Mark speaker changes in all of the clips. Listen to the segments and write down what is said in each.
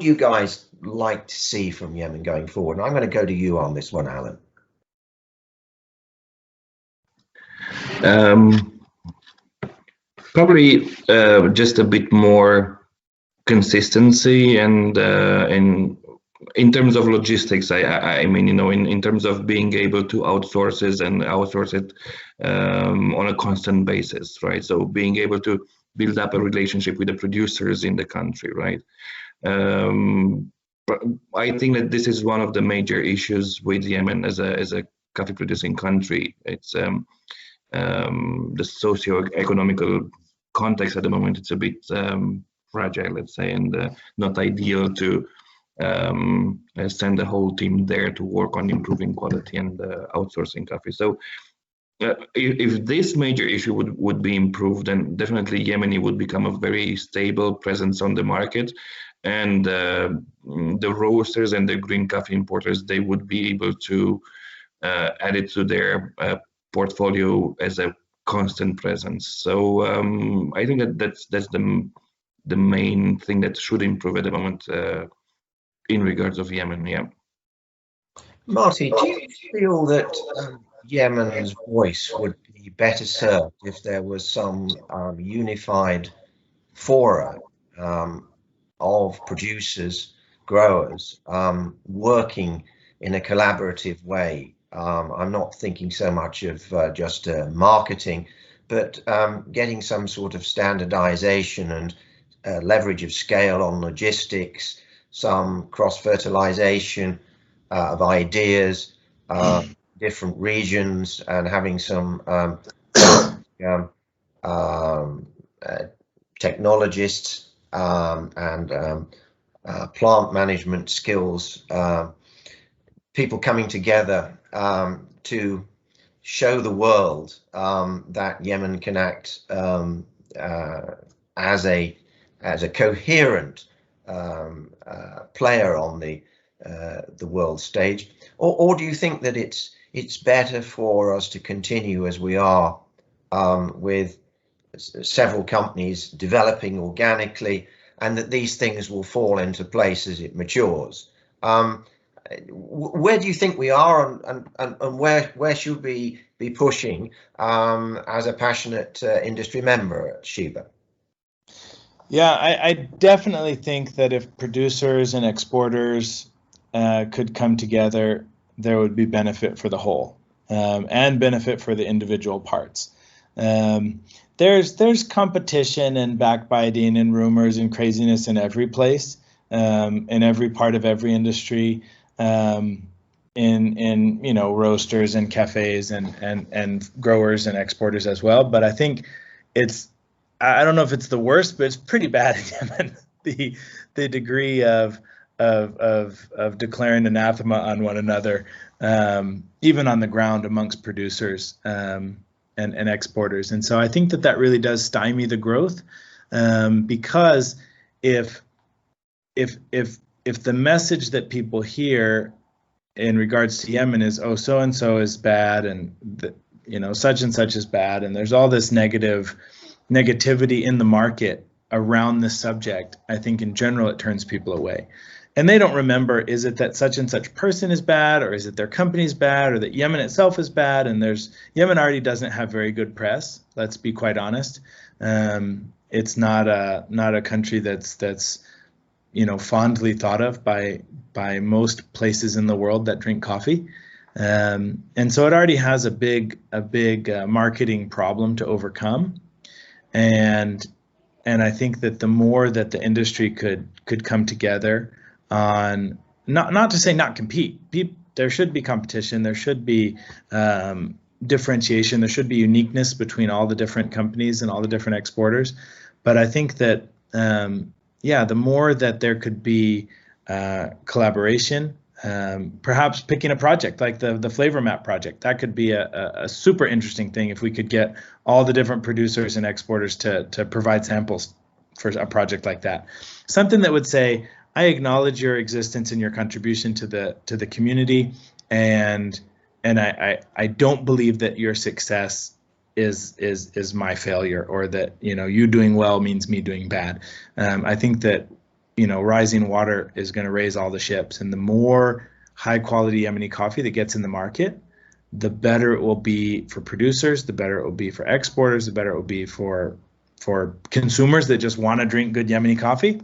Speaker 1: would you guys like to see from Yemen going forward? And I'm going to go to you on this one, Alan.
Speaker 2: Probably just a bit more consistency, and in terms of logistics, I mean, in terms of being able to outsource it on a constant basis, right? So being able to build up a relationship with the producers in the country, right? But I think that this is one of the major issues with Yemen as a coffee producing country. It's the socio-economical context at the moment. It's a bit fragile, let's say, and not ideal to send the whole team there to work on improving quality and outsourcing coffee. So if this major issue would be improved, then definitely Yemeni would become a very stable presence on the market, and the roasters and the green coffee importers, they would be able to add it to their portfolio as a constant presence. So I think that's the main thing that should improve at the moment in regards of Yemen. Yeah.
Speaker 1: Marty, do you feel that Yemen's voice would be better served if there was some unified fora of producers, growers, working in a collaborative way? I'm not thinking so much of just marketing, but getting some sort of standardization and leverage of scale on logistics, some cross-fertilization of ideas, different regions, and having some technologists and plant management skills, people coming together to show the world that Yemen can act as a coherent player on the world stage, or do you think that it's better for us to continue as we are with several companies developing organically, and that these things will fall into place as it matures? Where do you think we are, and where should we be pushing as a passionate industry member at Sheba?
Speaker 3: Yeah, I definitely think that if producers and exporters could come together, there would be benefit for the whole, and benefit for the individual parts. There's competition and backbiting and rumors and craziness in every place, in every part of every industry, in roasters and cafes and growers and exporters as well. But I think I don't know if it's the worst, but it's pretty bad in Yemen. The degree of declaring anathema on one another, even on the ground amongst producers and exporters. And so I think that really does stymie the growth, because if the message that people hear in regards to Yemen is, oh, so and so is bad, and such and such is bad, and there's all this negativity in the market around this subject, I think in general it turns people away. And they don't remember, is it that such and such person is bad, or is it their company's bad, or that Yemen itself is bad? And Yemen already doesn't have very good press, let's be quite honest. It's not a country that's fondly thought of by most places in the world that drink coffee. And so it already has a big marketing problem to overcome. And I think that the more that the industry could come together on, not to say not compete, there should be competition, there should be differentiation, there should be uniqueness between all the different companies and all the different exporters. But I think that the more that there could be collaboration, perhaps picking a project like the Flavor Map project, that could be a super interesting thing if we could get all the different producers and exporters to provide samples for a project like that. Something that would say, I acknowledge your existence and your contribution to the community, and I don't believe that your success is my failure, or that you doing well means me doing bad. I think that rising water is going to raise all the ships, and the more high quality Yemeni coffee that gets in the market, the better it will be for producers, the better it will be for exporters, the better it will be for consumers that just want to drink good Yemeni coffee.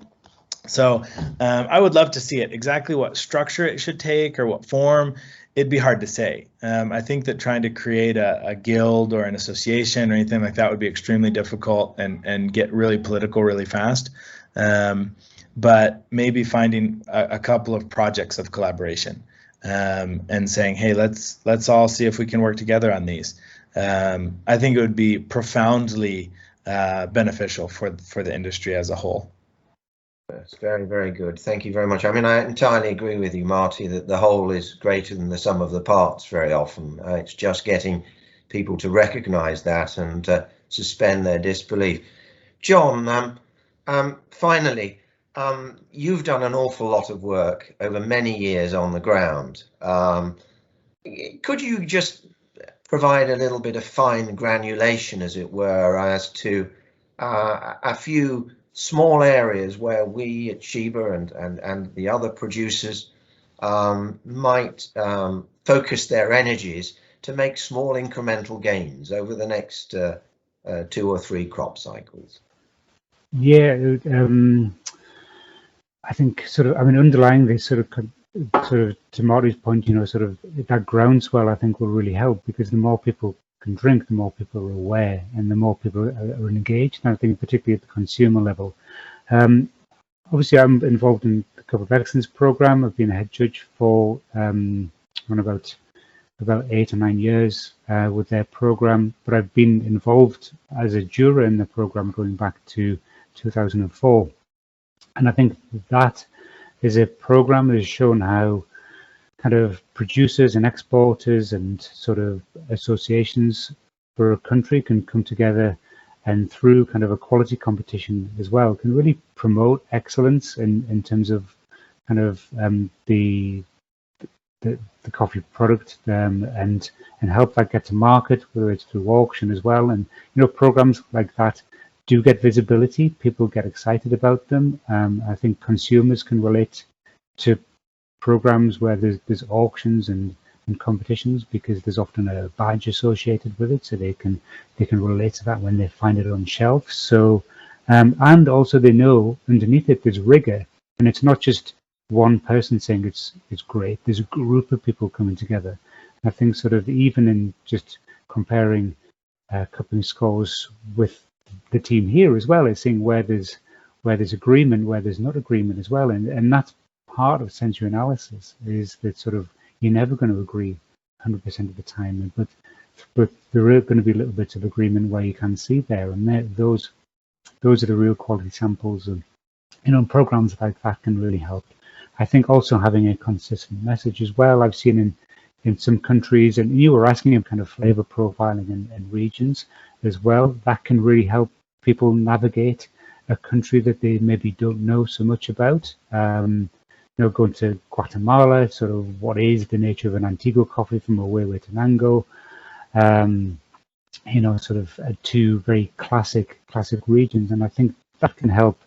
Speaker 3: So I would love to see it. Exactly what structure it should take or what form, it'd be hard to say. I think that trying to create a guild or an association or anything like that would be extremely difficult and get really political really fast. But maybe finding a couple of projects of collaboration and saying, hey, let's all see if we can work together on these. I think it would be profoundly beneficial for the industry as a whole.
Speaker 1: That's very, very good. Thank you very much. I mean, I entirely agree with you, Marty, that the whole is greater than the sum of the parts very often. It's just getting people to recognize that and suspend their disbelief. John, finally, you've done an awful lot of work over many years on the ground. Could you just provide a little bit of fine granulation, as it were, as to a few small areas where we at Sheba and the other producers might focus their energies to make small incremental gains over the next 2 or 3 crop cycles?
Speaker 4: Yeah, I think underlying this sort of to Marty's point, sort of that groundswell I think will really help, because the more people can drink, the more people are aware and the more people are engaged. And I think particularly at the consumer level. Obviously, I'm involved in the Cup of Excellence program. I've been a head judge for about 8 or 9 years with their program, but I've been involved as a juror in the program going back to 2004. And I think that is a program that has shown how kind of producers and exporters and sort of associations for a country can come together, and through kind of a quality competition as well can really promote excellence in terms of kind of the coffee product and help that get to market, whether it's through auction as well. And programs like that do get visibility. People get excited about them. I think consumers can relate to programs where there's auctions and competitions, because there's often a badge associated with it, so they can relate to that when they find it on shelves. So and also they know underneath it there's rigor, and it's not just one person saying it's great. There's a group of people coming together. I think sort of even in just comparing cupping scores with the team here as well, is seeing where there's agreement, where there's not agreement as well, and that's part of sensory analysis, is that sort of you're never going to agree 100% of the time, but there are going to be little bits of agreement where you can see there, and those are the real quality samples. And programs like that can really help. I think also having a consistent message as well. I've seen in some countries, and you were asking of kind of flavor profiling and regions as well, that can really help people navigate a country that they maybe don't know so much about. Going to Guatemala, sort of what is the nature of an Antigua coffee from Huehue to Nango, sort of 2 very classic regions, and I think that can help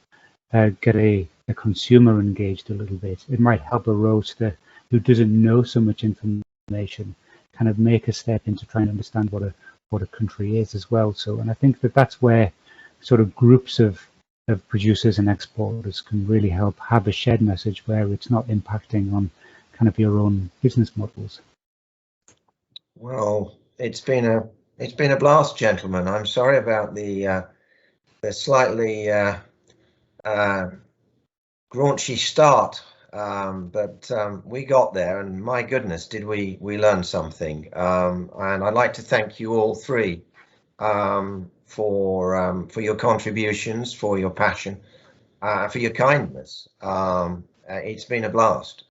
Speaker 4: get a consumer engaged a little bit. It might help a roaster who doesn't know so much information kind of make a step into trying to understand what a country is as well. So, and I think that's where sort of groups of producers and exporters can really help have a shared message where it's not impacting on kind of your own business models.
Speaker 1: Well, it's been a blast, gentlemen. I'm sorry about the slightly raunchy start, but we got there, and my goodness, did we learn something. And I'd like to thank you all 3 for your contributions, for your passion, for your kindness. It's been a blast.